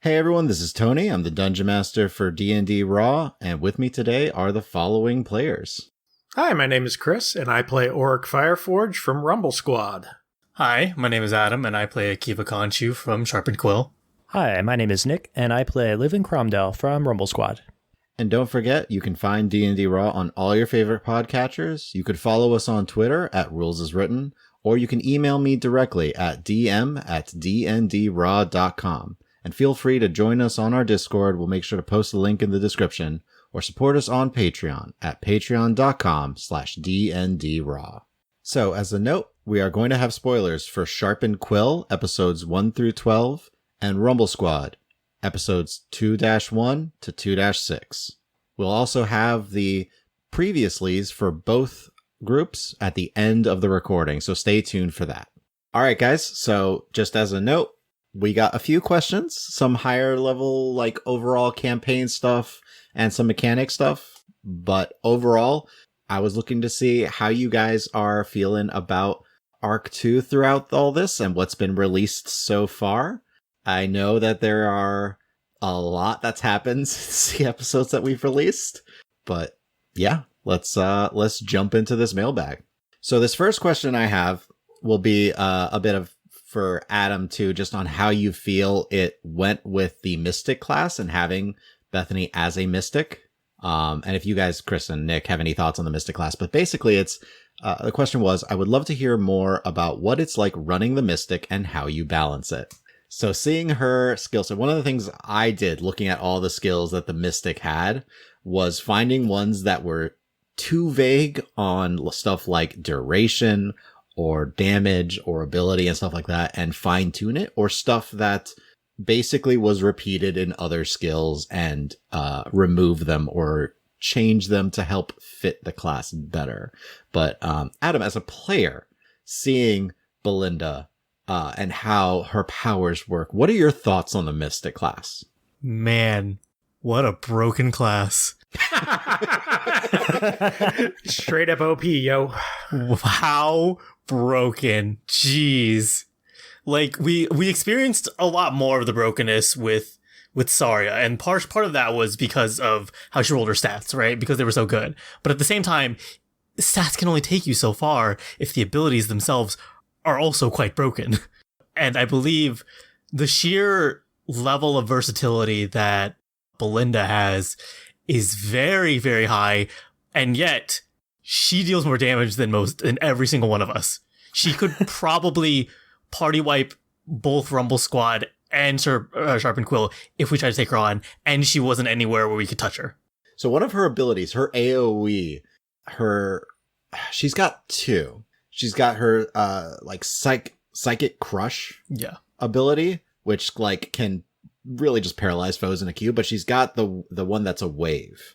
Hey everyone, this is Tony. I'm the Dungeon Master for D&D Raw, and with me today are the following players. Hi, my name is Chris, and I play Auric Fireforge from Rumble Squad. Hi, my name is Adam, and I play Akiva Conchu from Sharpened Quill. Hi, my name is Nick, and I play Living Cromdell from Rumble Squad. And don't forget, you can find D&D Raw on all your favorite podcatchers. You could follow us on Twitter at RulesAsWritten, or you can email me directly at dm@dndraw.com. And feel free to join us on our Discord. We'll make sure to post the link in the description, or support us on Patreon at patreon.com/dndraw. So as a note, we are going to have spoilers for Sharpened Quill, episodes 1 through 12, and Rumble Squad, episodes 2-1 to 2-6. We'll also have the previouslys for both groups at the end of the recording, so stay tuned for that. All right, guys, so just as a note, we got a few questions, some higher level, like overall campaign stuff and some mechanic stuff. But overall, I was looking to see how you guys are feeling about Arc 2 throughout all this and what's been released so far. I know that there are a lot that's happened since the episodes that we've released, but yeah, let's jump into this mailbag. So this first question I have will be a bit of for Adam too, just on how you feel it went with the Mystic class and having Bethany as a Mystic. And if you guys, Chris and Nick, have any thoughts on the Mystic class, but basically it's, the question was, I would love to hear more about what it's like running the Mystic and how you balance it. So seeing her skill set, one of the things I did looking at all the skills that the Mystic had was finding ones that were too vague on stuff like duration or damage or ability and stuff like that, and fine tune it, or stuff that basically was repeated in other skills and remove them or change them to help fit the class better. But Adam, as a player, seeing Belinda and how her powers work, what are your thoughts on the Mystic class? Man, what a broken class. Straight up OP, yo. How broken. Jeez. Like, we experienced a lot more of the brokenness with Zarya, and part of that was because of how she rolled her stats, right? Because they were so good. But at the same time, stats can only take you so far if the abilities themselves are also quite broken. And I believe the sheer level of versatility that Belinda has is very, very high, and yet she deals more damage than every single one of us. She could probably party wipe both Rumble Squad and Sharpened Quill if we tried to take her on, and she wasn't anywhere where we could touch her. So one of her abilities, her AoE, she's got two. She's got her psychic crush ability, which like can really just paralyze foes in a queue, but she's got the one that's a wave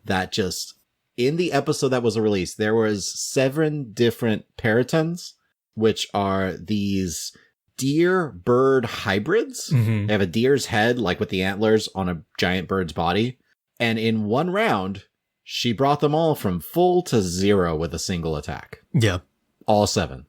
that just, in the episode that was released, there was 7 different peritons, which are these deer bird hybrids. They have a deer's head, like with the antlers, on a giant bird's body. And in one round, she brought them all from full to 0 with a single attack. Yeah. All 7.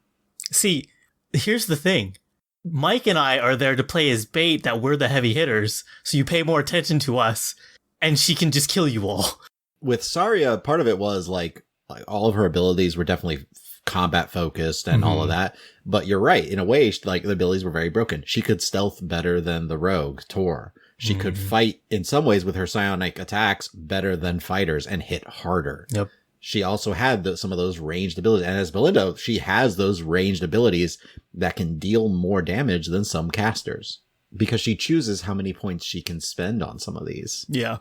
See, here's the thing. Mike and I are there to play as bait that we're the heavy hitters, so you pay more attention to us, and she can just kill you all. With Zarya, part of it was like all of her abilities were definitely combat focused and all of that. But you're right. In a way, like the abilities were very broken. She could stealth better than the rogue Tor. She could fight in some ways with her psionic attacks better than fighters and hit harder. Yep. She also had some of those ranged abilities. And as Belinda, she has those ranged abilities that can deal more damage than some casters because she chooses how many points she can spend on some of these. Yeah.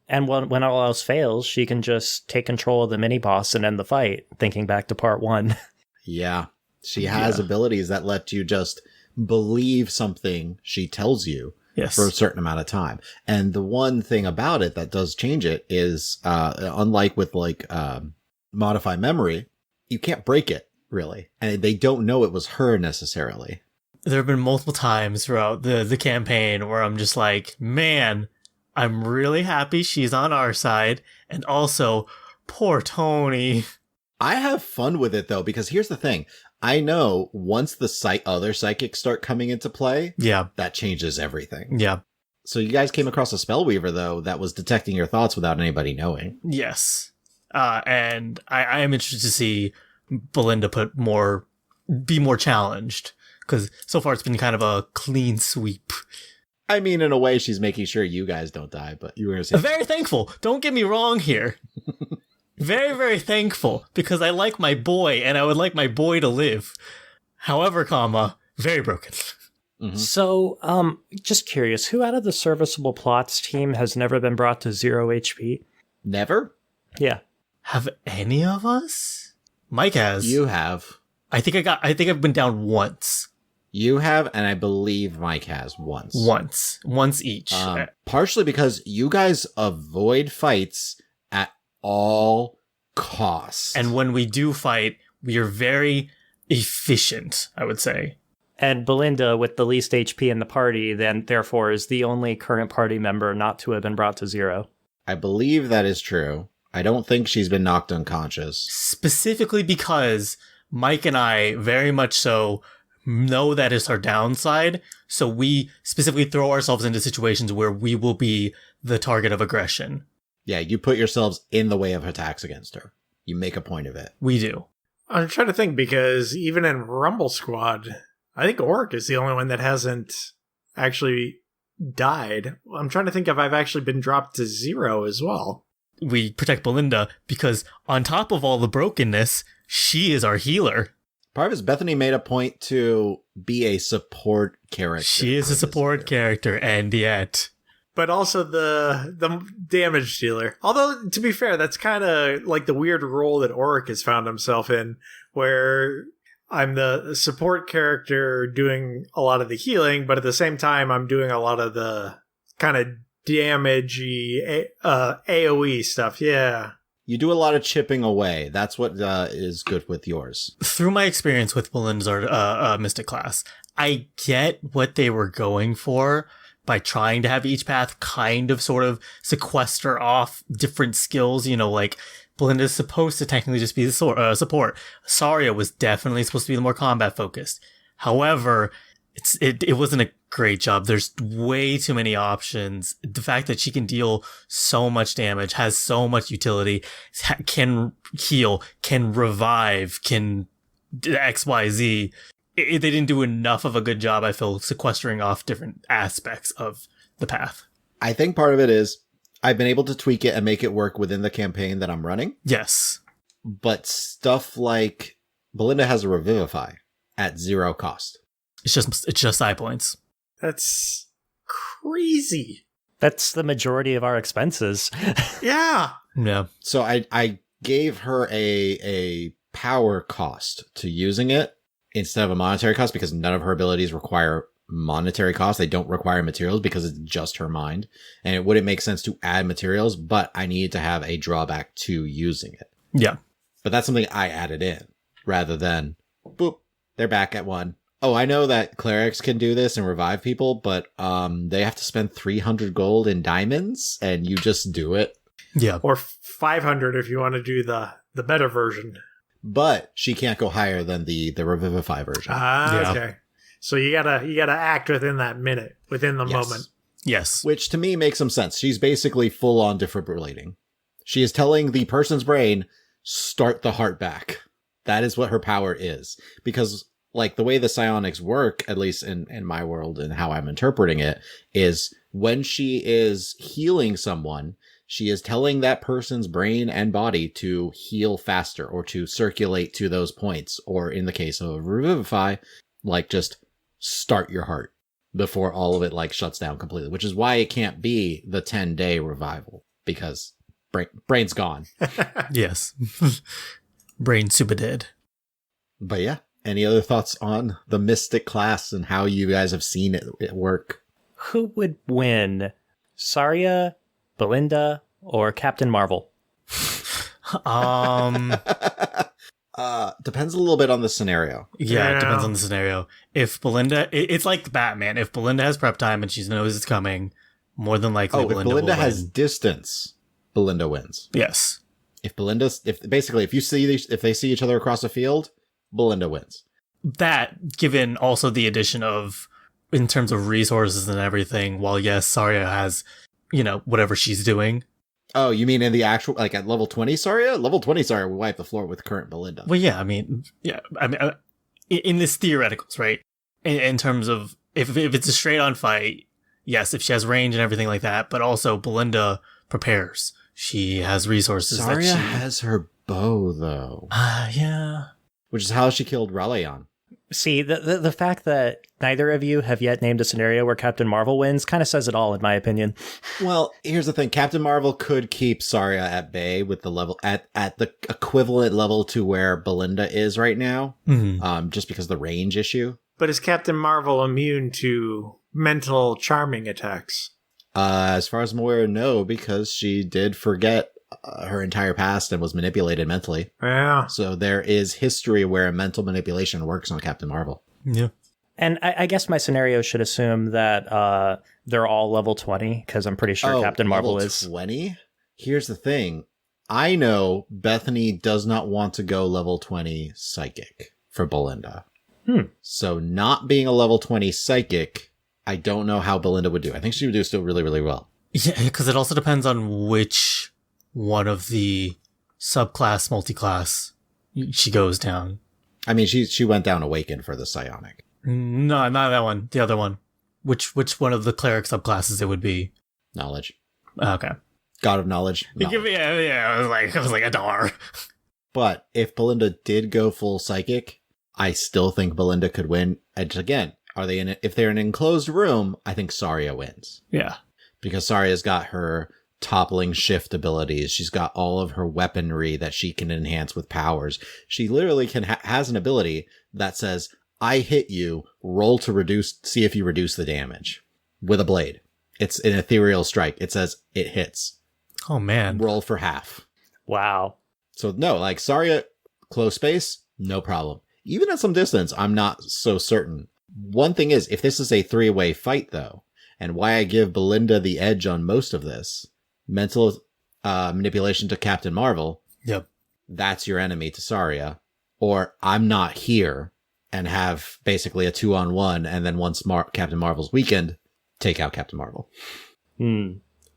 And when all else fails, she can just take control of the mini-boss and end the fight, thinking back to part 1. Yeah. She has abilities that let you just believe something she tells you for a certain amount of time. And the one thing about it that does change it is, unlike with Modify Memory, you can't break it, really. And they don't know it was her necessarily. There have been multiple times throughout the campaign where I'm just like, man, I'm really happy she's on our side. And also, poor Tony. I have fun with it, though, because here's the thing. I know once the other psychics start coming into play, that changes everything. Yeah. So you guys came across a spellweaver, though, that was detecting your thoughts without anybody knowing. Yes. And I am interested to see Belinda be more challenged, because so far it's been kind of a clean sweep. I mean, in a way, she's making sure you guys don't die, but you were going to say... Very thankful. Don't get me wrong here. Very, very thankful, because I like my boy, and I would like my boy to live. However, very broken. Mm-hmm. So, just curious, who out of the serviceable plots team has never been brought to 0 HP? Never? Yeah. Have any of us? Mike has. You have. I think I've been down once. You have, and I believe Mike has once. Once each. Partially because you guys avoid fights at all costs. And when we do fight, we are very efficient, I would say. And Belinda, with the least HP in the party, then therefore is the only current party member not to have been brought to 0. I believe that is true. I don't think she's been knocked unconscious. Specifically because Mike and I very much so know that is our downside. So we specifically throw ourselves into situations where we will be the target of aggression. Yeah, you put yourselves in the way of attacks against her. You make a point of it. We do. I'm trying to think, because even in Rumble Squad, I think Orc is the only one that hasn't actually died. I'm trying to think if I've actually been dropped to 0 as well. We protect Belinda because on top of all the brokenness, she is our healer. Part of it is Bethany made a point to be a support character. She is a support character, and yet... But also the damage dealer. Although, to be fair, that's kind of like the weird role that Oric has found himself in, where I'm the support character doing a lot of the healing, but at the same time, I'm doing a lot of the kind of damagey AoE stuff. Yeah. You do a lot of chipping away. That's what is good with yours. Through my experience with Belinda's Mystic class, I get what they were going for by trying to have each path kind of sort of sequester off different skills. You know, like Belinda's supposed to technically just be the support. Zarya was definitely supposed to be the more combat focused. However, it wasn't a great job. There's way too many options. The fact that she can deal so much damage, has so much utility, can heal, can revive, can XYZ. They didn't do enough of a good job, I feel, sequestering off different aspects of the path. I think part of it is I've been able to tweak it and make it work within the campaign that I'm running. Yes. But stuff like Belinda has a Revivify at 0 cost. It's just eye points. That's crazy. That's the majority of our expenses. Yeah. Yeah. So I gave her a power cost to using it instead of a monetary cost, because none of her abilities require monetary cost. They don't require materials because it's just her mind. And it wouldn't make sense to add materials, but I needed to have a drawback to using it. Yeah. But that's something I added in rather than, boop, they're back at 1. Oh, I know that clerics can do this and revive people, but they have to spend 300 gold in diamonds, and you just do it. Yeah. Or 500 if you want to do the better version. But she can't go higher than the Revivify version. Ah, okay. So you gotta act within that minute, within the moment. Yes. Which to me makes some sense. She's basically full on defibrillating. She is telling the person's brain, start the heart back. That is what her power is. Because like the way the psionics work, at least in my world and how I'm interpreting it, is when she is healing someone, she is telling that person's brain and body to heal faster or to circulate to those points. Or in the case of Revivify, like just start your heart before all of it like shuts down completely, which is why it can't be the 10-day revival, because brain's gone. Yes. Brain super dead. But yeah, any other thoughts on the Mystic class and how you guys have seen it work? Who would win? Zarya, Belinda, or Captain Marvel? Depends a little bit on the scenario. Yeah, it depends on the scenario. If Belinda, it's like Batman. If Belinda has prep time and she knows it's coming, more than likely if Belinda has distance, Belinda wins. Yes. If they see each other across the field, Belinda wins. That, given also the addition of in terms of resources and everything, while yes, Zarya has, whatever she's doing. Oh, you mean in the actual, like at level 20 Zarya? Level 20 Zarya will wipe the floor with current Belinda. Well, yeah, in this theoreticals, right? In terms of, if it's a straight on fight, yes, if she has range and everything like that, but also Belinda prepares. She has resources. Zarya has her bow, though. Yeah. Which is how she killed Ralayan. See, the fact that neither of you have yet named a scenario where Captain Marvel wins kind of says it all, in my opinion. Well, here's the thing. Captain Marvel could keep Zarya at bay with the level at the equivalent level to where Belinda is right now, just because of the range issue. But is Captain Marvel immune to mental charming attacks? As far as I'm aware, no, because she did forget her entire past and was manipulated mentally. Yeah. So there is history where mental manipulation works on Captain Marvel. Yeah. And I guess my scenario should assume that they're all level 20, because I'm pretty sure Captain Marvel is. 20? Here's the thing. I know Bethany does not want to go level 20 psychic for Belinda. So not being a level 20 psychic, I don't know how Belinda would do. I think she would do still really, really well. Yeah, because it also depends on which one of the subclass, multiclass she goes down. I mean, she went down Awakened for the psionic. No, not that one. The other one. Which one of the cleric subclasses it would be? Knowledge. Okay. God of knowledge. Yeah. I was like a dollar. But if Belinda did go full psychic, I still think Belinda could win. And again, if they're in an enclosed room, I think Zarya wins. Yeah. Because Zarya's got her toppling shift abilities. She's got all of her weaponry that she can enhance with powers. She literally has an ability that says, I hit you, roll to see if you reduce the damage with a blade. It's an ethereal strike. It says it hits. Oh, man. Roll for half. Wow. So no, like Zarya, close space, no problem. Even at some distance, I'm not so certain. One thing is, if this is a 3-way fight though, and why I give Belinda the edge on most of this, mental manipulation to Captain Marvel. Yep. That's your enemy to Zarya. Or I'm not here and have basically a 2-on-1, and then once Captain Marvel's weakened, take out Captain Marvel.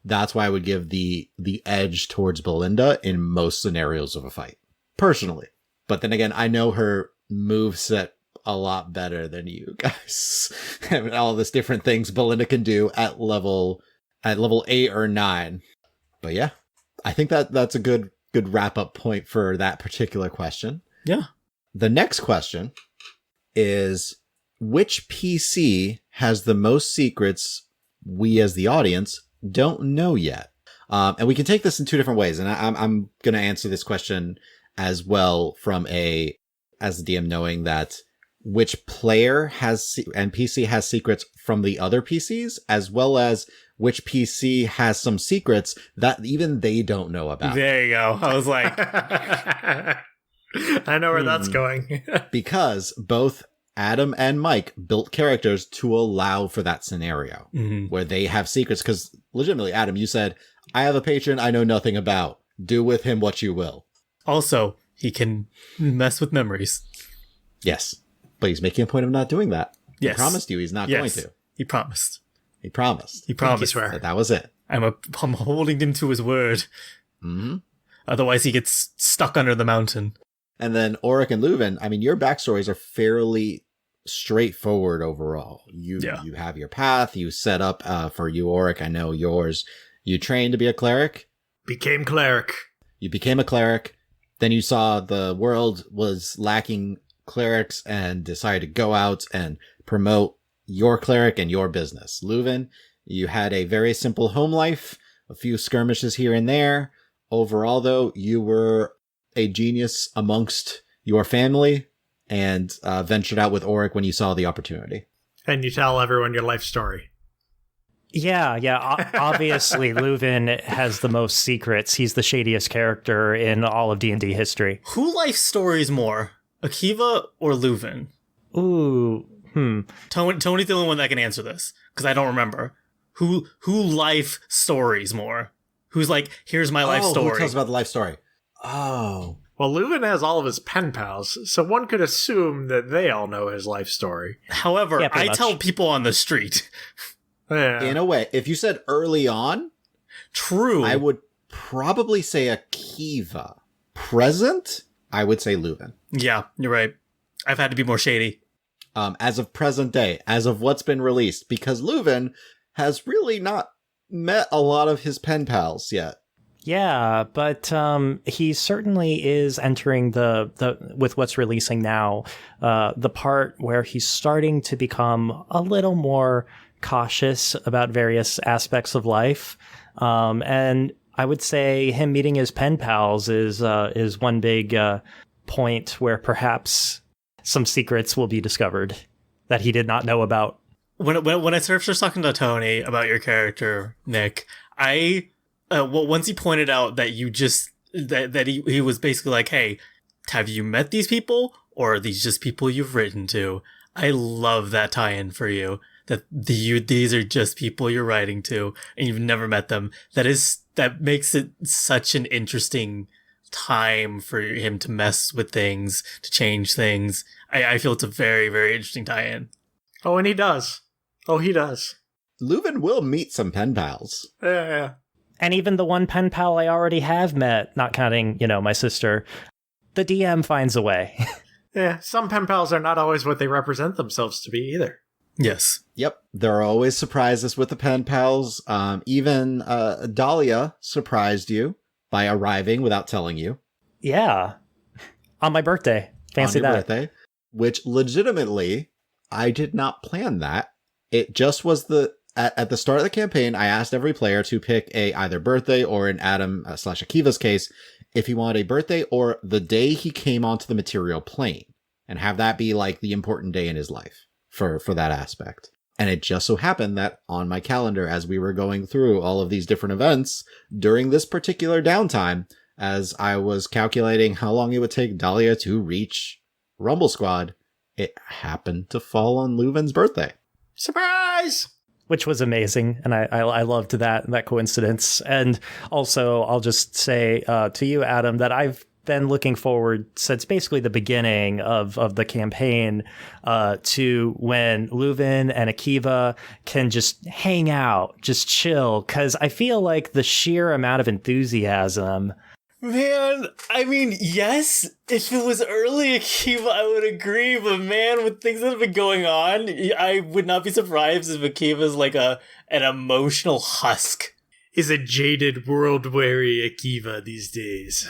That's why I would give the edge towards Belinda in most scenarios of a fight, personally. But then again, I know her moveset a lot better than you guys. And all this different things Belinda can do at level 8 or 9. But yeah, I think that's a good wrap-up point for that particular question. Yeah. The next question is, which PC has the most secrets we as the audience don't know yet? And we can take this in two different ways. And I'm going to answer this question as well from as the DM, knowing that which player has and PC has secrets from the other PCs, as well as which PC has some secrets that even they don't know about. There you go. I was like, I know where that's going. Because both Adam and Mike built characters to allow for that scenario where they have secrets. Because legitimately, Adam, you said, I have a patron I know nothing about. Do with him what you will. Also, he can mess with memories. Yes. But he's making a point of not doing that. Yes. He promised you he's not going to. He promised. He promised. He promised. That was it. I'm holding him to his word. Mm-hmm. Otherwise, he gets stuck under the mountain. And then Auric and Leuven, I mean, your backstories are fairly straightforward overall. You have your path. You set up for you, Auric. I know yours. You trained to be a cleric. Became cleric. You became a cleric. Then you saw the world was lacking clerics and decided to go out and promote your cleric and your business. Leuven, you had a very simple home life, a few skirmishes here and there. Overall, though, you were a genius amongst your family and ventured out with Auric when you saw the opportunity. And you tell everyone your life story. Yeah. Obviously, Leuven has the most secrets. He's the shadiest character in all of D&D history. Who life stories more, Akiva or Leuven? Ooh, Tony's the only one that can answer this, because I don't remember. Who life stories more? Who's like, here's my life story. Who tells about the life story? Oh. Well, Leuven has all of his pen pals, so one could assume that they all know his life story. However, Yeah, pretty I much. tell people on the street. Yeah. In a way, if you said early on, True. I would probably say Akiva. Present, I would say Leuven. Yeah, you're right. I've had to be more shady. As of present day, as of what's been released, because Leuven has really not met a lot of his pen pals yet. Yeah, but he certainly is entering the with what's releasing now, the part where he's starting to become a little more cautious about various aspects of life. And I would say him meeting his pen pals is one big point where perhaps some secrets will be discovered that he did not know about. When I first was talking to Tony about your character, Nick, once he pointed out that you just that he was basically like, hey, have you met these people, or are these just people you've written to? I love that tie-in for you. That these are just people you're writing to, and you've never met them. That makes it such an interesting time for him to mess with things, to change things. I feel it's a very, very interesting tie-in. Oh, and he does. Oh, he does. Leuven will meet some pen pals. Yeah. And even the one pen pal I already have met, not counting, my sister, the DM finds a way. Yeah, some pen pals are not always what they represent themselves to be either. Yes. Yep, there are always surprises with the pen pals. Even Dahlia surprised you by arriving without telling you. Yeah. On my birthday. Fancy on your that. birthday, which legitimately, I did not plan that. It just was at the start of the campaign, I asked every player to pick a either birthday or in Adam / Akiva's case, if he wanted a birthday or the day he came onto the material plane, and have that be like the important day in his life for that aspect. And it just so happened that on my calendar, as we were going through all of these different events during this particular downtime, as I was calculating how long it would take Dahlia to reach Rumble Squad, it happened to fall on Leuven's birthday. Surprise! Which was amazing, and I loved that coincidence. And also, I'll just say to you, Adam, that I've been looking forward since basically the beginning of the campaign to when Leuven and Akiva can just hang out, just chill, because I feel like the sheer amount of enthusiasm. Man, I mean, yes, if it was early Akiva, I would agree, but man, with things that have been going on, I would not be surprised if Akiva's like an emotional husk. Is a jaded, world-weary Akiva these days.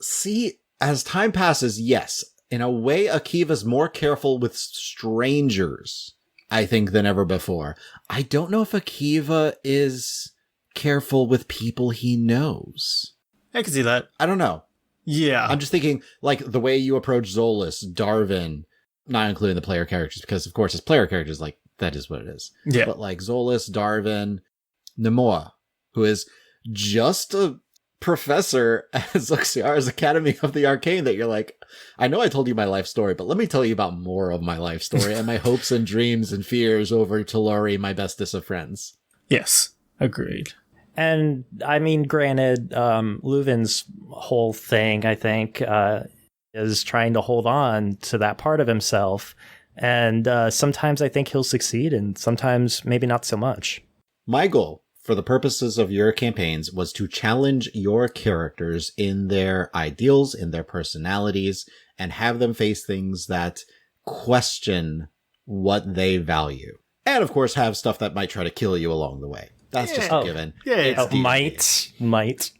See, as time passes, yes, in a way, Akiva's more careful with strangers, I think, than ever before. I don't know if Akiva is careful with people he knows. I can see that. I don't know. Yeah. I'm just thinking, like, the way you approach Zolas, Darvin, not including the player characters, because, of course, his player characters, like, that is what it is. Yeah. But, like, Zolas, Darvin, Nemoa, who is just a professor at Zuxiar's Academy of the Arcane that you're like, I know I told you my life story, but let me tell you about more of my life story and my hopes and dreams and fears over Talori, my bestest of friends. Yes. Agreed. And I mean, granted, Leuven's whole thing, I think, is trying to hold on to that part of himself. And sometimes I think he'll succeed, and sometimes maybe not so much. My goal, for the purposes of your campaigns, was to challenge your characters in their ideals, in their personalities, and have them face things that question what they value. And, of course, have stuff that might try to kill you along the way. That's just a given. Yeah, It's D&D. Might.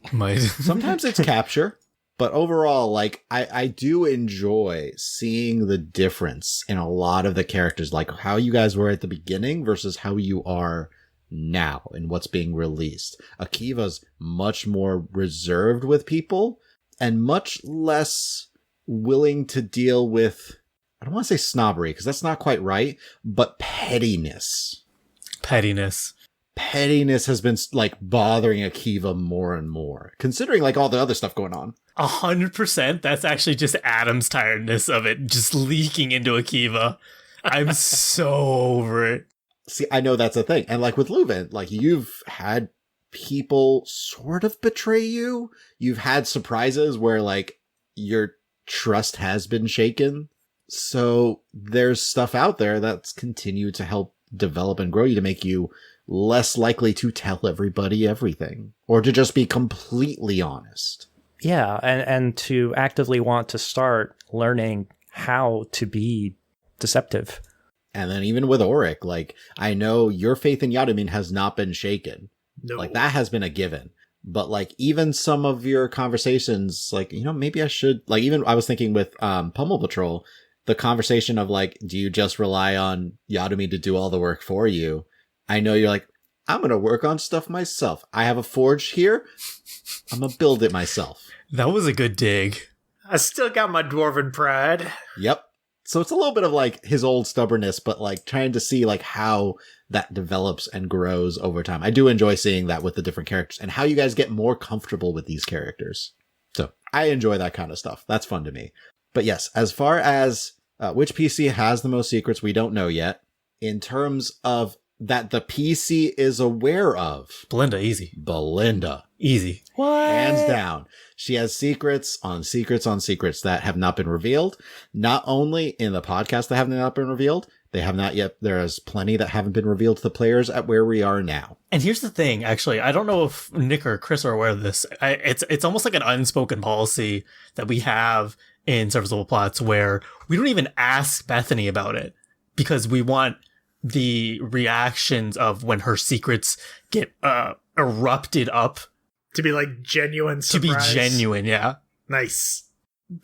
Sometimes it's capture, but overall, like, I do enjoy seeing the difference in a lot of the characters, like how you guys were at the beginning versus how you are now and what's being released. Akiva's much more reserved with people and much less willing to deal with, I don't want to say snobbery, because that's not quite right, but pettiness. Pettiness has been, like, bothering Akiva more and more, considering, like, all the other stuff going on. 100%. That's actually just Adam's tiredness of it just leaking into Akiva. I'm so over it. See, I know that's a thing. And, like, with Leuven, like, you've had people sort of betray you. You've had surprises where, like, your trust has been shaken. So there's stuff out there that's continued to help develop and grow you to make you less likely to tell everybody everything or to just be completely honest. Yeah, and to actively want to start learning how to be deceptive. And then even with Auric, like, I know your faith in Yadamin has not been shaken. No. Like, that has been a given. But, like, even some of your conversations, like, maybe I should, like, even I was thinking with Pummel Patrol, the conversation of, like, do you just rely on Yadamin to do all the work for you? I know you're like, I'm going to work on stuff myself. I have a forge here. I'm going to build it myself. That was a good dig. I still got my dwarven pride. Yep. So it's a little bit of like his old stubbornness, but like trying to see like how that develops and grows over time. I do enjoy seeing that with the different characters and how you guys get more comfortable with these characters. So I enjoy that kind of stuff. That's fun to me. But yes, as far as which PC has the most secrets, we don't know yet. In terms of that the PC is aware of. Belinda, easy. Belinda. Easy. What? Hands down. She has secrets on secrets on secrets that have not been revealed. Not only in the podcast that have not been revealed, they have not yet. There's plenty that haven't been revealed to the players at where we are now. And here's the thing, actually, I don't know if Nick or Chris are aware of this. It's almost like an unspoken policy that we have in Surface Level Plots where we don't even ask Bethany about it because we want the reactions of when her secrets get erupted up. To be like genuine surprise. To be genuine, yeah. Nice.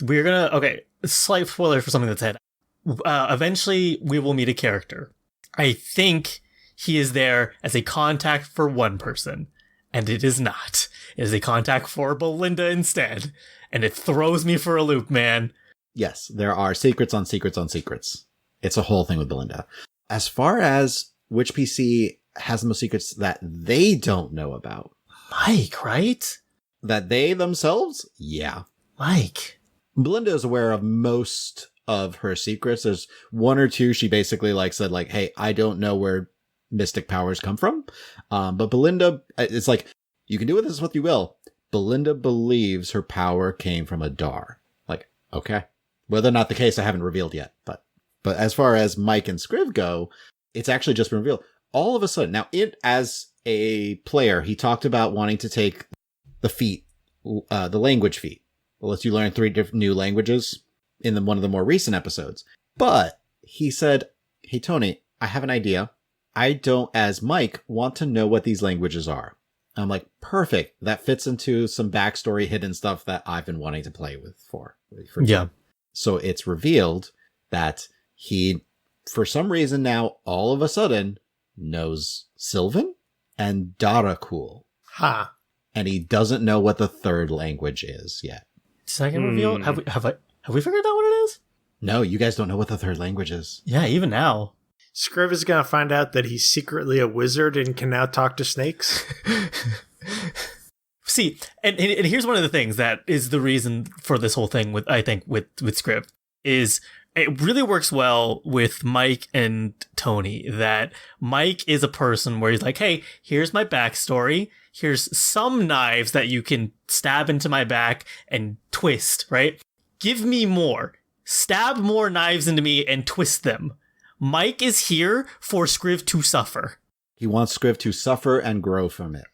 We're gonna, okay, slight spoilers for something that's ahead. Eventually, we will meet a character. I think he is there as a contact for one person, and it is not. It is a contact for Belinda instead, and it throws me for a loop, man. Yes, there are secrets on secrets on secrets. It's a whole thing with Belinda. As far as which PC has the most secrets that they don't know about. Mike, right? That they themselves? Yeah. Mike. Belinda is aware of most of her secrets. There's one or two she basically like said like, hey, I don't know where mystic powers come from. But Belinda, it's like, you can do with this what you will. Belinda believes her power came from a Dar. Like, okay. Whether or not the case, I haven't revealed yet. But as far as Mike and Scriv go, it's actually just been revealed. All of a sudden, now as a player, he talked about wanting to take the feat, the language feat. It lets you learn 3 different new languages in one of the more recent episodes. But he said, hey, Tony, I have an idea. I don't, as Mike, want to know what these languages are. And I'm like, perfect. That fits into some backstory hidden stuff that I've been wanting to play with for Yeah. So it's revealed that he, for some reason now, all of a sudden, knows Sylvan and Darakul. Ha. And he doesn't know what the third language is yet. Second reveal? Have we figured out what it is? No, you guys don't know what the third language is. Yeah, even now. Scriv is going to find out that he's secretly a wizard and can now talk to snakes. See, and here's one of the things that is the reason for this whole thing with Scriv is it really works well with Mike and Tony that Mike is a person where he's like, hey, here's my backstory. Here's some knives that you can stab into my back and twist, right? Give me more. Stab more knives into me and twist them. Mike is here for Scriv to suffer. He wants Scriv to suffer and grow from it.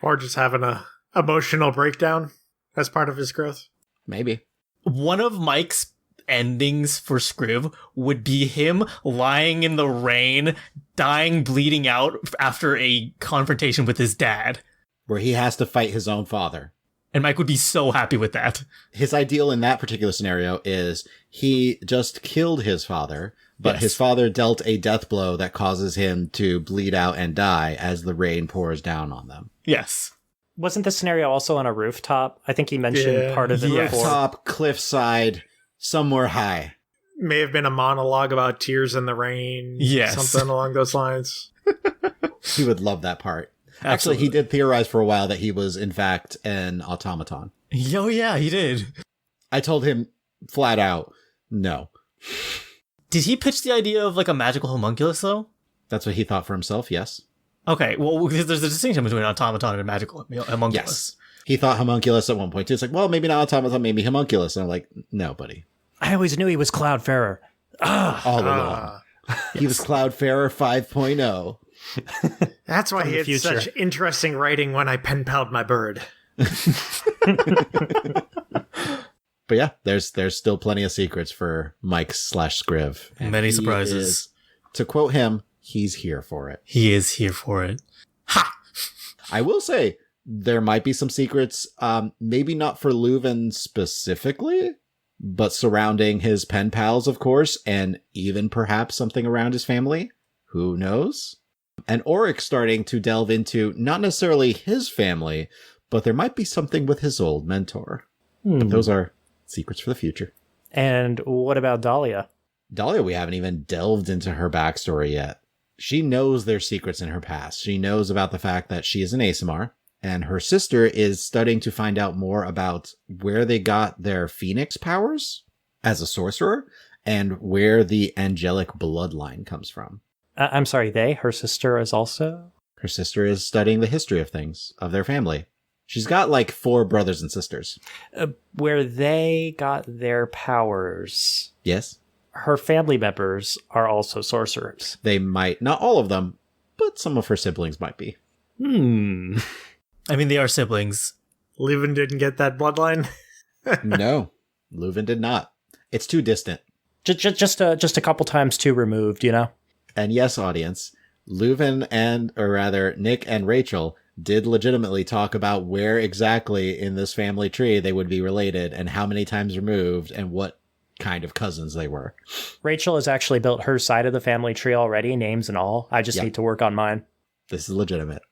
Or just having a emotional breakdown as part of his growth. Maybe. One of Mike's endings for Scriv would be him lying in the rain, dying, bleeding out after a confrontation with his dad. Where he has to fight his own father. And Mike would be so happy with that. His ideal in that particular scenario is he just killed his father, but Yes. his father dealt a death blow that causes him to bleed out and die as the rain pours down on them. Yes. Wasn't this scenario also on a rooftop? I think he mentioned Yeah. part of it Yes. before. Top, cliffside, somewhere high. May have been a monologue about tears in the rain. Yes. Something along those lines. He would love that part. Actually, he did theorize for a while that he was, in fact, an automaton. Oh, yeah, he did. I told him flat out, no. Did he pitch the idea of like a magical homunculus, though? That's what he thought for himself, yes. Okay, well, there's a distinction between an automaton and a magical homunculus. Yes. He thought homunculus at one point too. It's like, well, maybe not automaton, maybe homunculus. And I'm like, no, buddy. I always knew he was Cloudfarer. All along. He was Cloudfarer 5.0. That's why From he the had future. such interesting writing when I pen palled my bird. But yeah, there's still plenty of secrets for Mike/Scriv. And Many he surprises. is, to quote him, he's here for it. He is here for it. Ha! I will say there might be some secrets, maybe not for Leuven specifically, but surrounding his pen pals, of course, and even perhaps something around his family. Who knows? And Oryx starting to delve into not necessarily his family, but there might be something with his old mentor. But those are secrets for the future. And what about Dahlia? Dahlia, we haven't even delved into her backstory yet. She knows there's secrets in her past. She knows about the fact that she is an Asimar, and her sister is studying to find out more about where they got their phoenix powers as a sorcerer, and where the angelic bloodline comes from. I'm sorry, her sister is also? Her sister is studying the history of things, of their family. She's got like 4 brothers and sisters. Where they got their powers. Yes? Her family members are also sorcerers. They might, not all of them, but some of her siblings might be. I mean, they are siblings. Leuven didn't get that bloodline. No, Leuven did not. It's too distant. Just a couple times too removed, you know? And yes, audience, Leuven or rather, Nick and Rachel did legitimately talk about where exactly in this family tree they would be related and how many times removed and what kind of cousins they were. Rachel has actually built her side of the family tree already, names and all. I just need to work on mine. This is legitimate.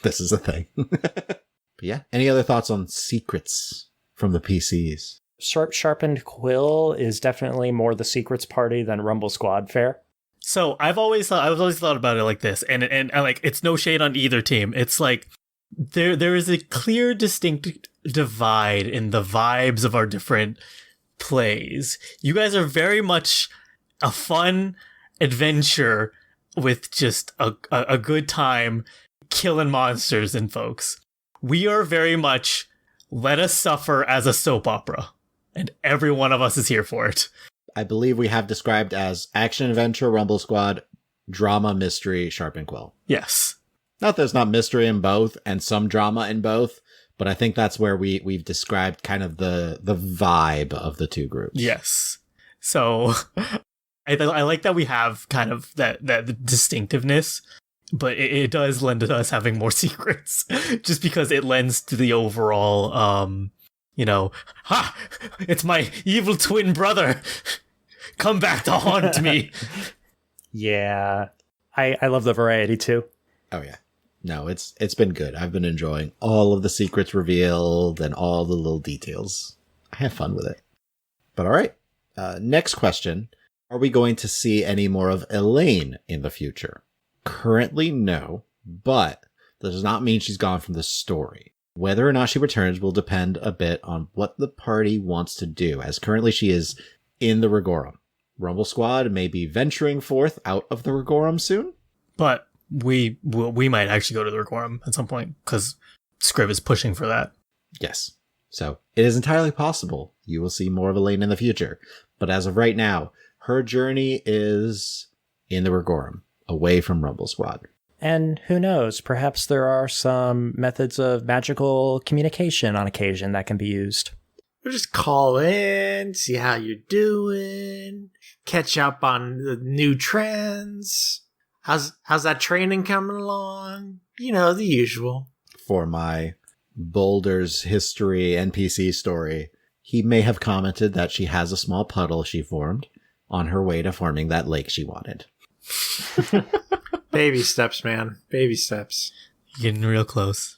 This is a thing. But yeah, any other thoughts on secrets from the PCs? Sharpened Quill is definitely more the secrets party than Rumble Squad fare. So I've always thought about it like this, and I like, it's no shade on either team. It's like there is a clear, distinct divide in the vibes of our different plays. You guys are very much a fun adventure with just a good time killing monsters and folks. We are very much let us suffer as a soap opera, and every one of us is here for it. I believe we have described as action adventure, Rumble Squad, drama, mystery, Sharpened Quill. Yes. Not that there's not mystery in both and some drama in both, but I think that's where we've described kind of the vibe of the two groups. Yes. So I like that we have kind of that distinctiveness, but it does lend to us having more secrets just because it lends to the overall, ha! It's my evil twin brother. Come back to haunt me. Yeah. I love the variety too. Oh yeah. No, it's been good. I've been enjoying all of the secrets revealed and all the little details. I have fun with it. But all right. Next question. Are we going to see any more of Elaine in the future? Currently, no, but that does not mean she's gone from the story. Whether or not she returns will depend a bit on what the party wants to do, as currently she is in the Rigorum. Rumble Squad may be venturing forth out of the Rigorum soon. But we might actually go to the Rigorum at some point, because Scriv is pushing for that. Yes. So it is entirely possible you will see more of Elaine in the future. But as of right now, her journey is in the Rigorum, away from Rumble Squad. And who knows, perhaps there are some methods of magical communication on occasion that can be used. We'll just call in, see how you're doing, catch up on the new trends. How's that training coming along? You know, the usual. For my Boulder's history NPC story, he may have commented that she has a small puddle she formed on her way to forming that lake she wanted. Baby steps, man. Baby steps. You're getting real close.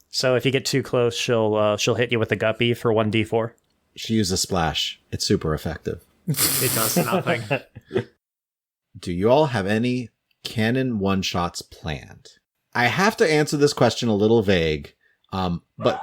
So if you get too close, she'll hit you with a guppy for 1d4. She used a splash. It's super effective. It does nothing. Do you all have any canon one-shots planned? I have to answer this question a little vague, but...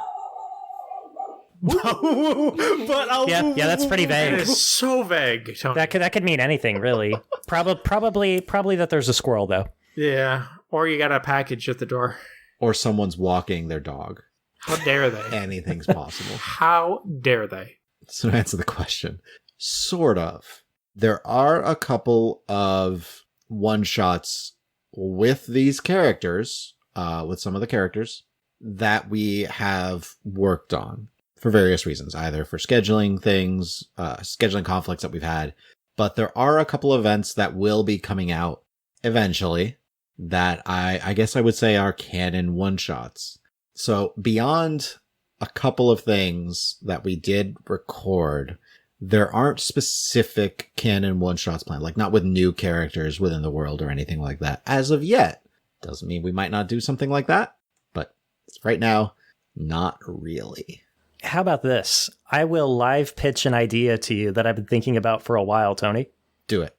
Yeah, that's pretty It vague. is so vague, Tony. That could mean anything, really. Probably that there's a squirrel, though. Yeah, or you got a package at the door. Or someone's walking their dog. How dare they? Anything's possible. How dare they? So to answer the question, sort of. There are a couple of one-shots with these characters, with some of the characters, that we have worked on for various reasons, either for scheduling things, scheduling conflicts that we've had. But there are a couple of events that will be coming out eventually that I guess I would say are canon one-shots. So beyond a couple of things that we did record, there aren't specific canon one-shots planned, like not with new characters within the world or anything like that. As of yet, doesn't mean we might not do something like that, but right now, not really. How about this? I will live pitch an idea to you that I've been thinking about for a while, Tony. Do it.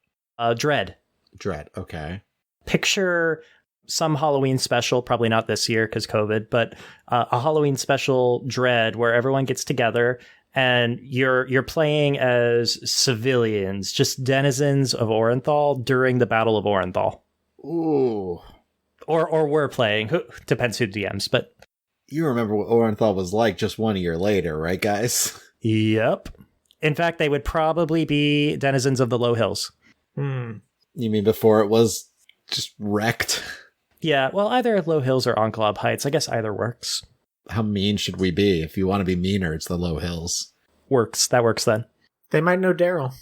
Dread. Dread, okay. Picture some Halloween special, probably not this year because COVID, but a Halloween special Dread where everyone gets together and you're playing as civilians, just denizens of Orenthal during the Battle of Orenthal. Ooh. Or we're playing. Depends who DMs, but... You remember what Orenthal was like just 1 year later, right, guys? Yep. In fact, they would probably be denizens of the Low Hills. You mean before it was just wrecked? Yeah, well, either Low Hills or Enclave Heights. I guess either works. How mean should we be? If you want to be meaner, it's the Low Hills. Works. That works then. They might know Daryl.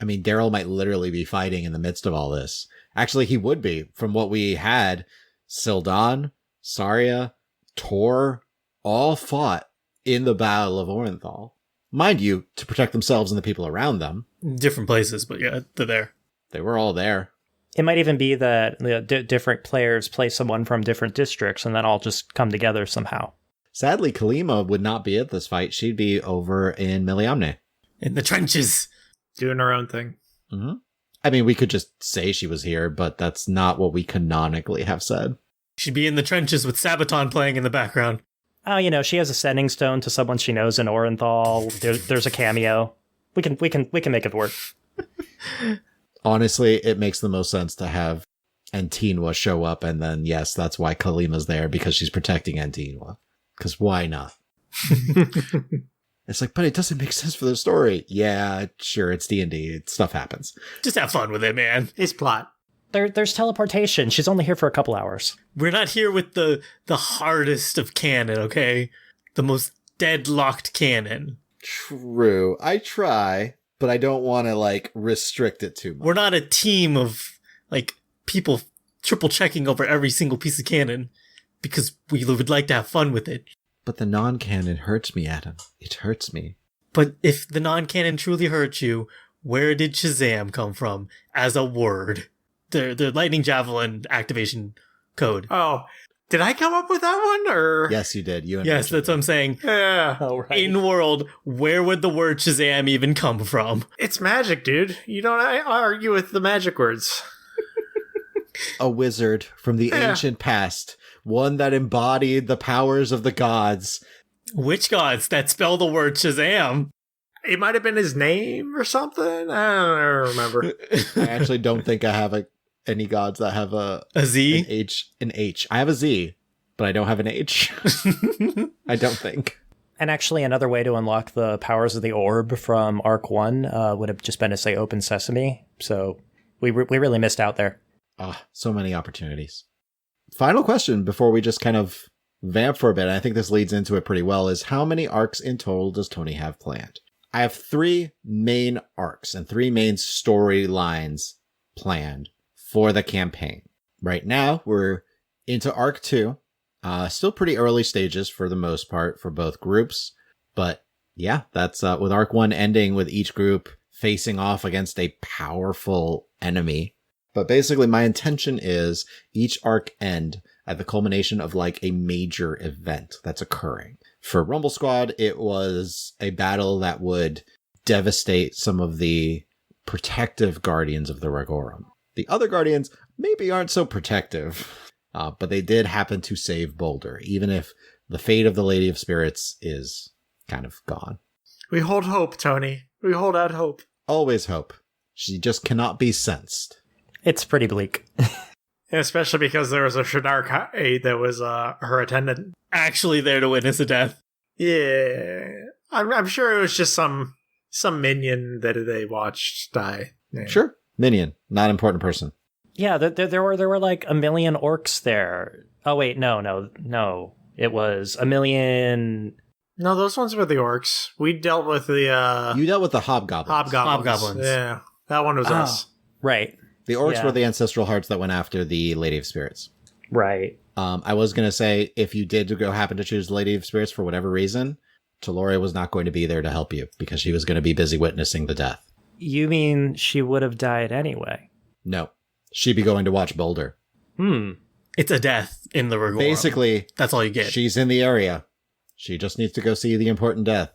I mean, Daryl might literally be fighting in the midst of all this. Actually, he would be. From what we had, Sildon, Zarya, Tor, all fought in the Battle of Orenthal. Mind you, to protect themselves and the people around them. Different places, but yeah, they're there. They were all there. It might even be that different players play someone from different districts and then all just come together somehow. Sadly, Kalima would not be at this fight. She'd be over in Miliamne. In the trenches. Doing her own thing. Mm-hmm. I mean, we could just say she was here, but that's not what we canonically have said. She'd be in the trenches with Sabaton playing in the background. Oh, she has a sending stone to someone she knows in Orenthal. There's a cameo. We can make it work. Honestly, it makes the most sense to have Antinua show up, and then, yes, that's why Kalima's there, because she's protecting Antinua. Because why not? It's like, but it doesn't make sense for the story. Yeah, sure, it's D&D. Stuff happens. Just have fun with it, man. It's plot. There's teleportation. She's only here for a couple hours. We're not here with the hardest of canon, okay? The most deadlocked canon. True. I try, but I don't want to, restrict it too much. We're not a team of, people triple checking over every single piece of canon because we would like to have fun with it. But the non-canon hurts me, Adam. It hurts me. But if the non-canon truly hurts you, where did Shazam come from as a word? The lightning javelin activation code. Oh, did I come up with that one, or? Yes, you did. Yes, that's what I'm saying. Yeah. Oh, right. In world, where would the word Shazam even come from? It's magic, dude. You don't argue with the magic words. A wizard from the ancient past. One that embodied the powers of the gods. Which gods that spell the word Shazam? It might have been his name or something. I don't remember. I actually don't think I have any gods that have A Z? An H. I have a Z, but I don't have an H. I don't think. And actually, another way to unlock the powers of the orb from Arc 1 would have just been to say Open Sesame. So we really missed out there. So many opportunities. Final question before we just kind of vamp for a bit, and I think this leads into it pretty well, is how many arcs in total does Tony have planned? I have 3 main arcs and 3 main storylines planned for the campaign. Right now, we're into Arc 2. Still pretty early stages for the most part for both groups. But yeah, that's with Arc 1 ending with each group facing off against a powerful enemy. But basically, my intention is each arc end at the culmination of a major event that's occurring. For Rumble Squad, it was a battle that would devastate some of the protective guardians of the Regorum. The other guardians maybe aren't so protective, but they did happen to save Boulder, even if the fate of the Lady of Spirits is kind of gone. We hold hope, Tony. We hold out hope. Always hope. She just cannot be sensed. It's pretty bleak. And especially because there was a Shadar that was her attendant. Actually there to witness a death. Yeah. I'm sure it was just some minion that they watched die. Yeah. Sure. Minion, not important person. Yeah, there were like a million orcs there. Oh wait, no. It was a million. No, those ones were the orcs. We dealt with the You dealt with the hobgoblins. hobgoblins. Yeah, that one was us. Right. The orcs were the ancestral hearts that went after the Lady of Spirits. Right. I was going to say, if you did happen to choose Lady of Spirits for whatever reason, Taloria was not going to be there to help you because she was going to be busy witnessing the death. You mean she would have died anyway? No. She'd be going to watch Boulder. It's a death in the Regorum. Basically, that's all you get. She's in the area. She just needs to go see the important death.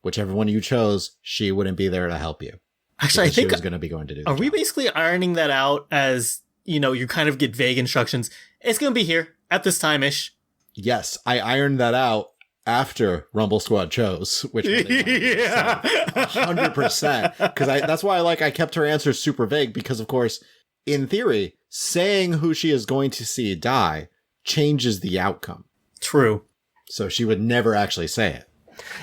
Whichever one you chose, she wouldn't be there to help you. Actually, I think she was going to be going to do. Are we basically ironing that out as, you kind of get vague instructions? It's going to be here at this time-ish. Yes, I ironed that out after Rumble Squad chose which one they wanted. Yeah. 100%. Because that's why I kept her answers super vague because, of course, in theory, saying who she is going to see die changes the outcome. True. So she would never actually say it.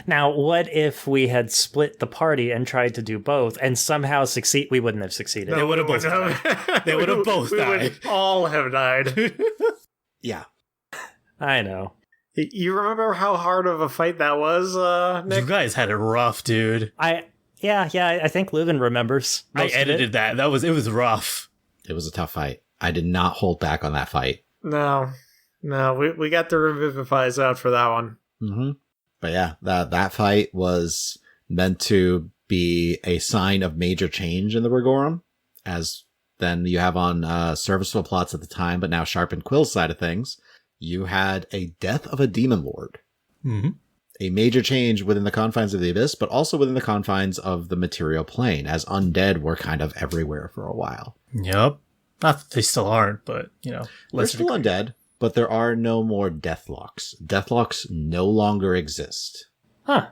Now, what if we had split the party and tried to do both and somehow succeed? We wouldn't have succeeded. They would have both died. They would have both died. We would all have died. Yeah. I know. You remember how hard of a fight that was, Nick? You guys had it rough, dude. I think Leuven remembers. I edited that. It was rough. It was a tough fight. I did not hold back on that fight. No, we got the revivifies out for that one. Mm-hmm. But yeah, that fight was meant to be a sign of major change in the Regorum, as then you have on serviceable plots at the time, but now Sharpened Quill's side of things, you had a death of a demon lord. Mm-hmm. A major change within the confines of the Abyss, but also within the confines of the material plane, as undead were kind of everywhere for a while. Yep. Not that they still aren't, but, They're still undead, but there are no more deathlocks. Deathlocks no longer exist. Huh.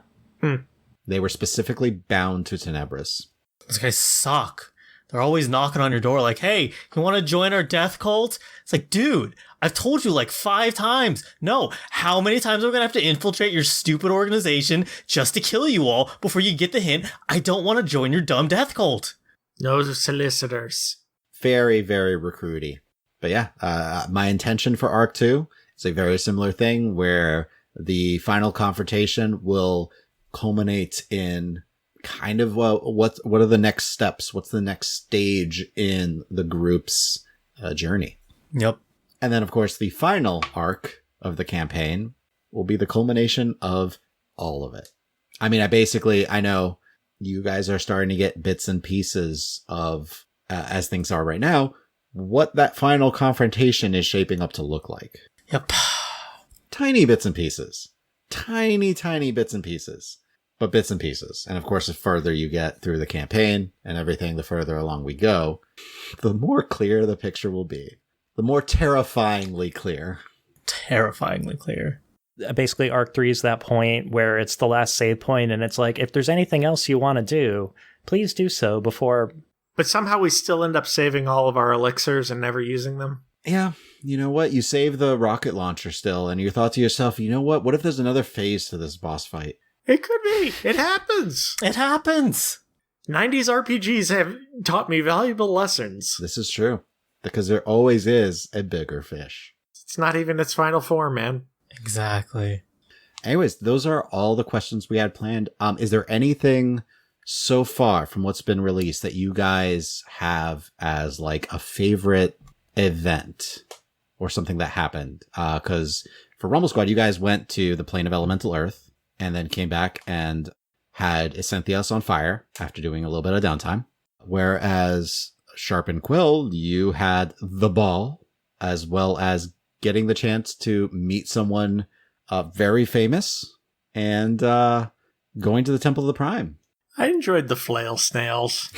They were specifically bound to Tenebris. Those guys suck. They're always knocking on your door like, hey, you want to join our death cult? It's like, dude, I've told you like 5 times. No, how many times are we going to have to infiltrate your stupid organization just to kill you all before you get the hint? I don't want to join your dumb death cult. No solicitors. Very, very recruity. But yeah, my intention for Arc 2 is a very similar thing where the final confrontation will culminate in kind of what are the next steps? What's the next stage in the group's journey? Yep. And then, of course, the final arc of the campaign will be the culmination of all of it. I mean, I know you guys are starting to get bits and pieces of, as things are right now, what that final confrontation is shaping up to look like. Yep. Tiny bits and pieces. Tiny, tiny bits and pieces. But bits and pieces. And of course, the further you get through the campaign and everything, the further along we go, the more clear the picture will be. The more terrifyingly clear. Terrifyingly clear. Basically, Arc 3 is that point where it's the last save point, and it's like, if there's anything else you want to do, please do so before... But somehow we still end up saving all of our elixirs and never using them. Yeah, you know what? You save the rocket launcher still, and you thought to yourself, you know what? What if there's another phase to this boss fight? It could be. It happens. It happens. 90s RPGs have taught me valuable lessons. This is true. Because there always is a bigger fish. It's not even its final form, man. Exactly. Anyways, those are all the questions we had planned. Is there anything so far from what's been released that you guys have as like a favorite event or something that happened? Because for Rumble Squad, you guys went to the plane of elemental earth and then came back and had Essentias on fire after doing a little bit of downtime. Whereas Sharpened Quill, you had the ball, as well as getting the chance to meet someone very famous and going to the Temple of the Prime. I enjoyed the flail snails.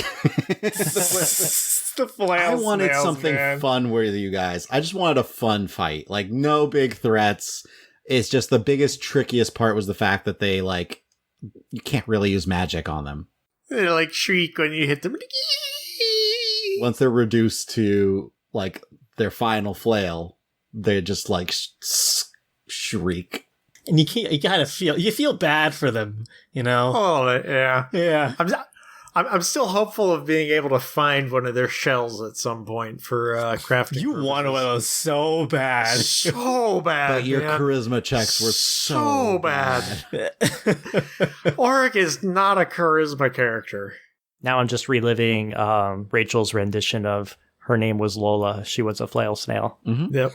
The flail I wanted snails, something man. fun with you guys. I just wanted a fun fight. Like, no big threats. It's just the biggest, trickiest part was the fact that they, like, you can't really use magic on them. They like shriek when you hit them. Once they're reduced to, like, their final flail, they just like shriek. And you kind of feel bad for them, you know? Oh, yeah. Yeah. I'm still hopeful of being able to find one of their shells at some point for crafting. You want one of those so bad. So bad. But your man. charisma checks were so bad. bad. Auric is not a charisma character. Now I'm just reliving Rachel's rendition of her name was Lola. She was a flail snail. Mm-hmm. Yep.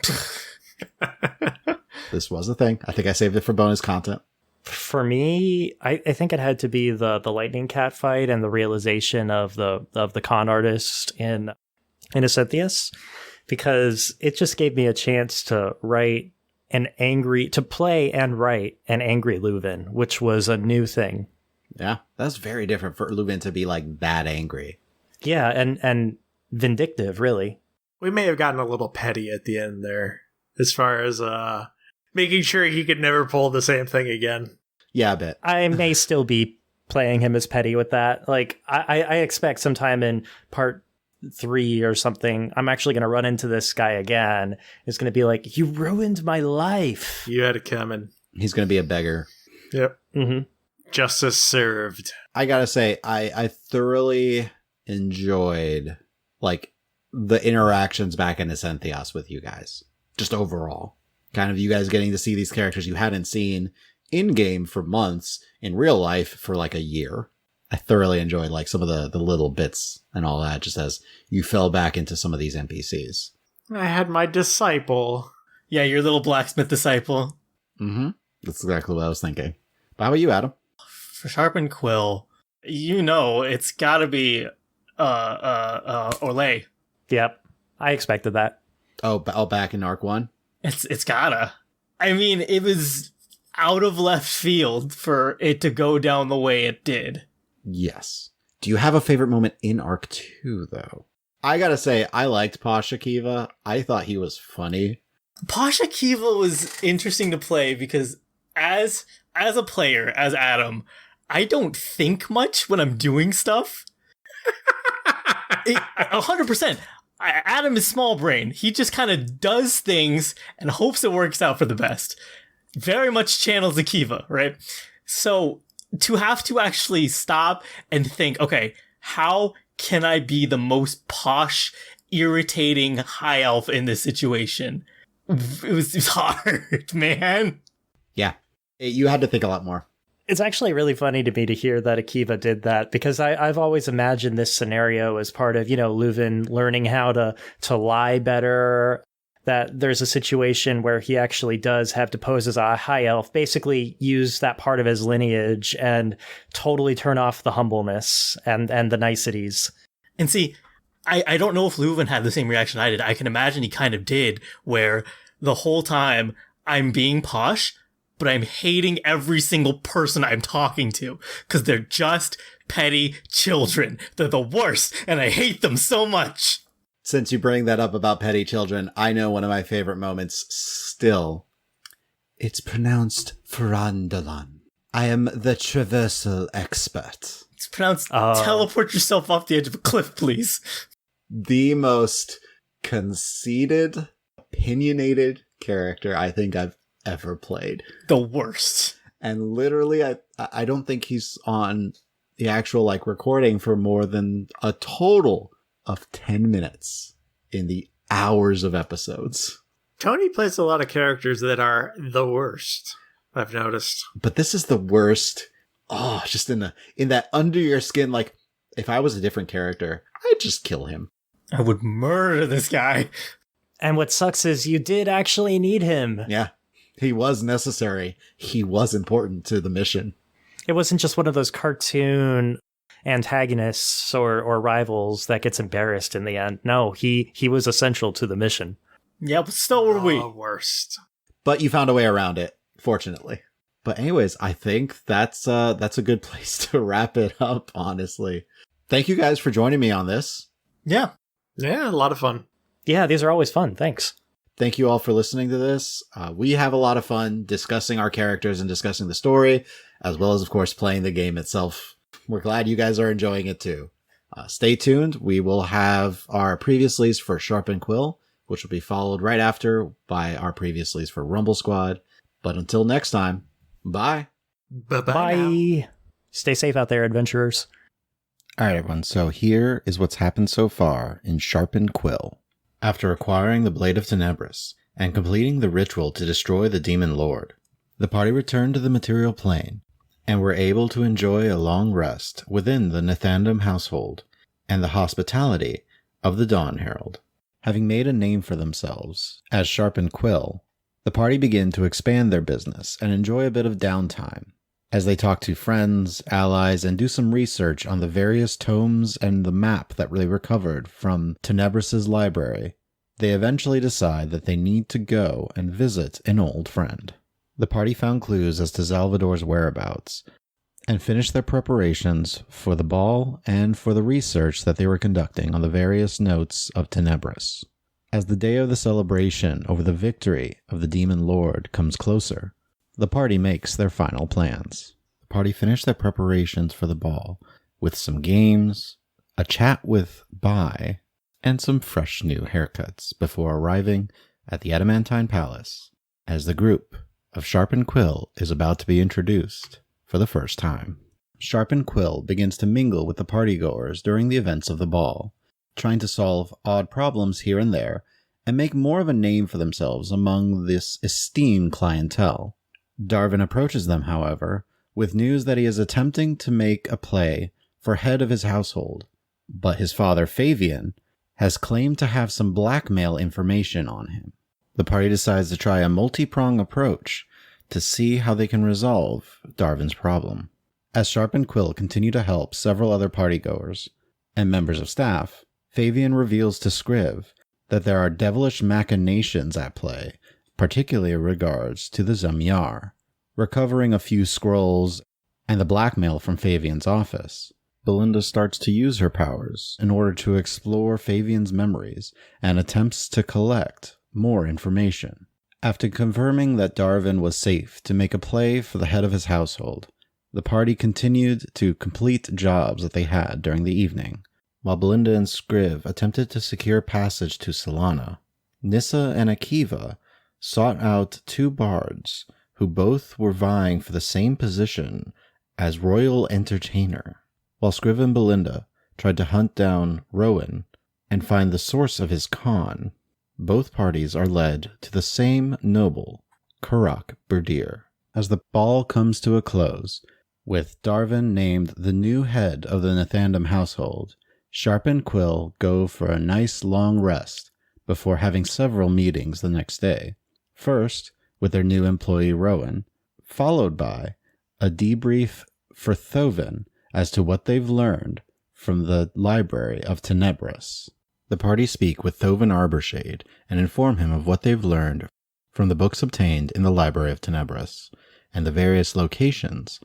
This was a thing. I think I saved it for bonus content. For me, I think it had to be the lightning cat fight and the realization of the con artist in Cynthias, because it just gave me a chance to play and write an angry Leuven, which was a new thing. Yeah, that's very different for Leuven to be like that angry. Yeah, and vindictive, really. We may have gotten a little petty at the end there, as far as making sure he could never pull the same thing again. Yeah, a bit. I may still be playing him as petty with that. Like, I expect sometime in part 3 or something, I'm actually going to run into this guy again. It's going to be like, you ruined my life. You had it coming. He's going to be a beggar. Yep. Mm-hmm. Justice served. I gotta say, I thoroughly enjoyed like the interactions back into Cynthias with you guys. Just overall. Kind of you guys getting to see these characters you hadn't seen in-game for months, in real life for like a year. I thoroughly enjoyed like some of the little bits and all that, just as you fell back into some of these NPCs. I had my disciple. Yeah, your little blacksmith disciple. Mm-hmm. That's exactly what I was thinking. But how about you, Adam? For Sharpened Quill, you know it's gotta be Orlais. Yep. I expected that. Oh, back in Arc 1? It's gotta. I mean, it was out of left field for it to go down the way it did. Yes. Do you have a favorite moment in Arc 2, though? I gotta say, I liked Pasha Kiva. I thought he was funny. Pasha Kiva was interesting to play because as a player, as Adam, I don't think much when I'm doing stuff. 100%. Adam is small brain. He just kind of does things and hopes it works out for the best. Very much channels Akiva, right? So to have to actually stop and think, okay, how can I be the most posh, irritating high elf in this situation? It was hard, man. Yeah. You had to think a lot more. It's actually really funny to me to hear that Akiva did that, because I've always imagined this scenario as part of, Leuven learning how to lie better, that there's a situation where he actually does have to pose as a high elf, basically use that part of his lineage and totally turn off the humbleness and the niceties. And see, I don't know if Leuven had the same reaction I did. I can imagine he kind of did, where the whole time I'm being posh, but I'm hating every single person I'm talking to because they're just petty children. They're the worst, and I hate them so much. Since you bring that up about petty children, I know one of my favorite moments still. It's pronounced Ferandalon. I am the traversal expert. It's pronounced teleport yourself off the edge of a cliff, please. The most conceited, opinionated character I think I've ever played. The worst. And literally, I don't think he's on the actual recording for more than a total of 10 minutes in the hours of episodes. Tony plays a lot of characters that are the worst, I've noticed. But this is the worst. Oh, just in that under your skin, if I was a different character, I'd just kill him. I would murder this guy. And what sucks is you did actually need him. Yeah. He was necessary. He was important to the mission. It wasn't just one of those cartoon antagonists or rivals that gets embarrassed in the end. No, he was essential to the mission. Yeah, but still were we. Worst. But you found a way around it, fortunately. But anyways, I think that's a good place to wrap it up, honestly. Thank you guys for joining me on this. Yeah. Yeah, a lot of fun. Yeah, these are always fun. Thanks. Thank you all for listening to this. We have a lot of fun discussing our characters and discussing the story, as well as, of course, playing the game itself. We're glad you guys are enjoying it too. Stay tuned. We will have our previous release for Sharpened Quill which will be followed right after by our previouslys for Rumble Squad. But until next time, bye. Bye-bye. Bye. Stay safe out there, adventurers. All right, everyone. So here is what's happened so far in Sharpened Quill. After acquiring the Blade of Tenebris and completing the ritual to destroy the Demon Lord, the party returned to the material plane and were able to enjoy a long rest within the Nathandam household and the hospitality of the Dawn Herald. Having made a name for themselves as Sharpened Quill, the party began to expand their business and enjoy a bit of downtime as they talk to friends, allies, and do some research on the various tomes and the map that they recovered from Tenebris' library. They eventually decide that they need to go and visit an old friend. The party found clues as to Salvador's whereabouts and finished their preparations for the ball and for the research that they were conducting on the various notes of Tenebris. As the day of the celebration over the victory of the Demon Lord comes closer, the party makes their final plans. The party finished their preparations for the ball with some games, a chat with Bai, and some fresh new haircuts before arriving at the Adamantine Palace as the group of Sharpened Quill is about to be introduced for the first time. Sharpened Quill begins to mingle with the partygoers during the events of the ball, trying to solve odd problems here and there and make more of a name for themselves among this esteemed clientele. Darvin approaches them, however, with news that he is attempting to make a play for head of his household, but his father, Fabian, has claimed to have some blackmail information on him. The party decides to try a multi-prong approach to see how they can resolve Darvin's problem. As Sharpened Quill continue to help several other partygoers and members of staff, Fabian reveals to Scriv that there are devilish machinations at play, particularly in regards to the Zamyar. Recovering a few scrolls and the blackmail from Fabian's office, Belinda starts to use her powers in order to explore Fabian's memories and attempts to collect more information. After confirming that Darvin was safe to make a play for the head of his household, the party continued to complete jobs that they had during the evening. While Belinda and Scriv attempted to secure passage to Solana, Nissa and Akiva sought out two bards who both were vying for the same position as royal entertainer, while Scriv and Belinda tried to hunt down Rowan and find the source of his con. Both parties are led to the same noble, Karak Berdir. As the ball comes to a close, with Darvin named the new head of the Nathandam household, Sharpened Quill go for a nice long rest before having several meetings the next day. First, with their new employee Rowan, followed by a debrief for Thovin as to what they've learned from the library of Tenebris. The party speak with Thovin Arborshade and inform him of what they've learned from the books obtained in the library of Tenebris and the various locations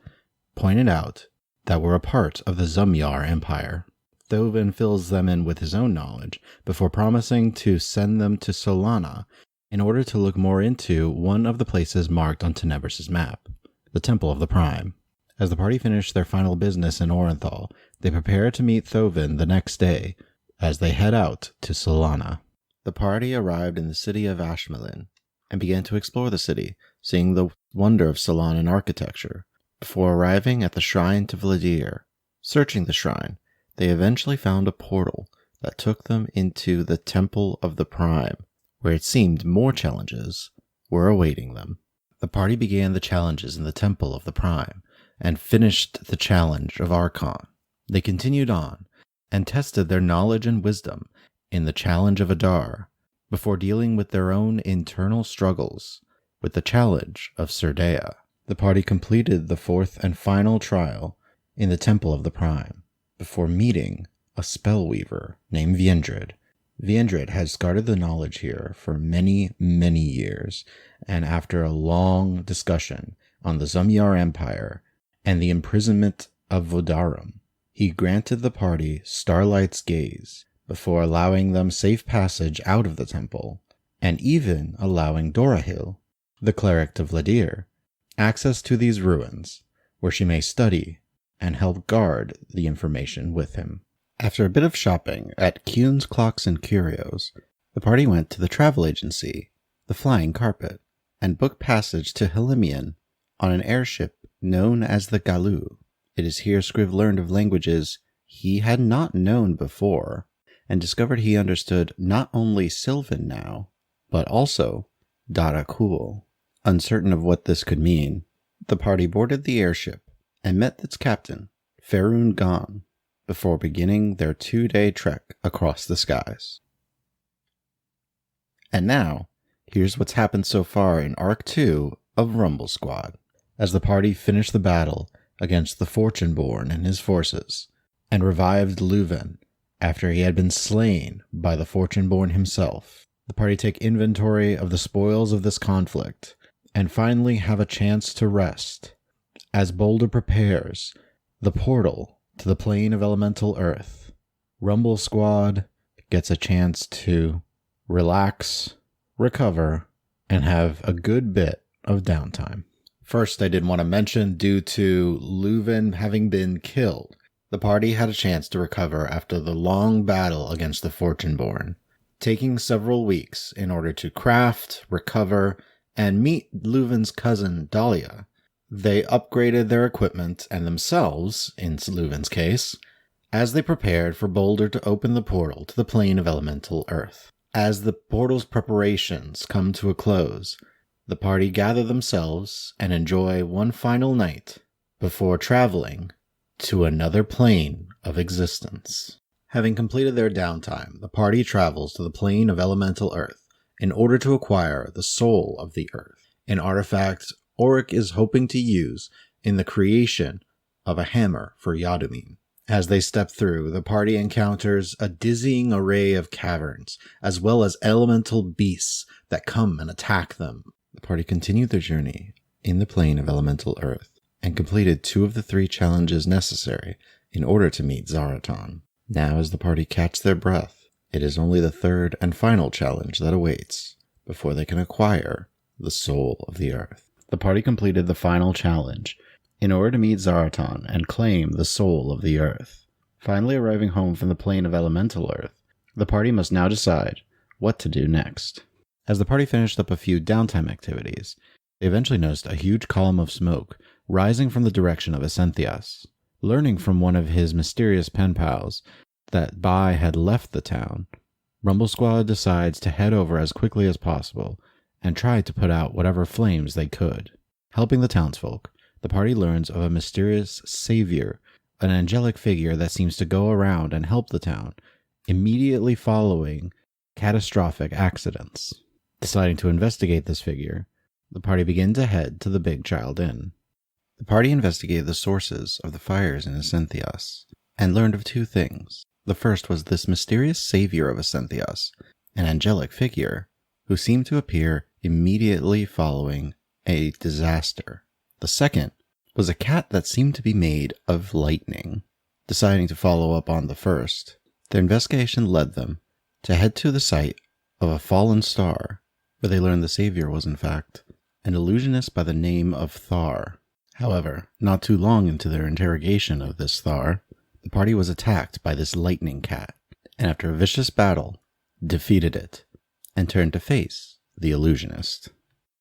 pointed out that were a part of the Zamyar Empire. Thovin fills them in with his own knowledge before promising to send them to Solana in order to look more into one of the places marked on Tenebris' map, the Temple of the Prime. As the party finish their final business in Orenthal, they prepare to meet Thovin the next day as they head out to Solana. The party arrived in the city of Ashmelin and began to explore the city, seeing the wonder of Solanan architecture, before arriving at the shrine to Vladir. Searching the shrine, they eventually found a portal that took them into the Temple of the Prime, where it seemed more challenges were awaiting them. The party began the challenges in the Temple of the Prime and finished the challenge of Archon. They continued on and tested their knowledge and wisdom in the challenge of Adar, before dealing with their own internal struggles with the challenge of Surdea. The party completed the fourth and final trial in the Temple of the Prime, before meeting a spellweaver named Viendrid. Viendrid has guarded the knowledge here for many, many years, and after a long discussion on the Zamyar Empire and the imprisonment of Vodarum, he granted the party Starlight's Gaze before allowing them safe passage out of the temple, and even allowing Dorahil, the cleric to Vladir, access to these ruins, where she may study and help guard the information with him. After a bit of shopping at Kuhn's Clocks and Curios, The party went to the travel agency, the Flying Carpet, and booked passage to Helimian on an airship known as the Galoo. It is here Scriv learned of languages he had not known before, and discovered he understood not only Sylvan now, but also Dara-Kul. Uncertain of what this could mean, the party boarded the airship and met its captain, Faerun Gan, before beginning their 2-day trek across the skies. And now, here's what's happened so far in Arc 2 of Rumble Squad, as the party finished the battle against the Fortuneborn and his forces, and revived Leuven after he had been slain by the Fortuneborn himself. The party take inventory of the spoils of this conflict, and finally have a chance to rest, as Boulder prepares the portal to the plane of elemental earth. Rumble Squad gets a chance to relax, recover, and have a good bit of downtime. First, I did want to mention, due to Leuven having been killed, the party had a chance to recover after the long battle against the Fortuneborn, taking several weeks in order to craft, recover, and meet Leuven's cousin Dahlia. They upgraded their equipment and themselves, in Leuven's case, as they prepared for Boulder to open the portal to the plane of elemental earth. As the portal's preparations come to a close, the party gather themselves and enjoy one final night before traveling to another plane of existence. Having completed their downtime, the party travels to the plane of elemental earth in order to acquire the soul of the earth, an artifact Auric is hoping to use in the creation of a hammer for Yadumin. As they step through, the party encounters a dizzying array of caverns, as well as elemental beasts that come and attack them. The party continued their journey in the plane of elemental earth, and completed 2 of the 3 challenges necessary in order to meet Zaraton. Now, as the party catch their breath, it is only the 3rd and final challenge that awaits before they can acquire the soul of the earth. The party completed the final challenge in order to meet Zaraton and claim the soul of the earth. Finally arriving home from the plane of elemental earth, the party must now decide what to do next. As the party finished up a few downtime activities, they eventually noticed a huge column of smoke rising from the direction of Ascenthias. Learning from one of his mysterious pen pals that Bai had left the town, Rumble Squad decides to head over as quickly as possible and try to put out whatever flames they could. Helping the townsfolk, the party learns of a mysterious savior, an angelic figure that seems to go around and help the town, immediately following catastrophic accidents. Deciding to investigate this figure, the party begin to head to the Big Child Inn. The party investigated the sources of the fires in Ascenthias, and learned of 2 things. The first was this mysterious savior of Ascenthias, an angelic figure, who seemed to appear immediately following a disaster. The second was a cat that seemed to be made of lightning. Deciding to follow up on the first, their investigation led them to head to the site of a fallen star, where they learned the savior was in fact an illusionist by the name of Thar. However, not too long into their interrogation of this Thar, the party was attacked by this lightning cat, and after a vicious battle, defeated it, and turned to face the illusionist.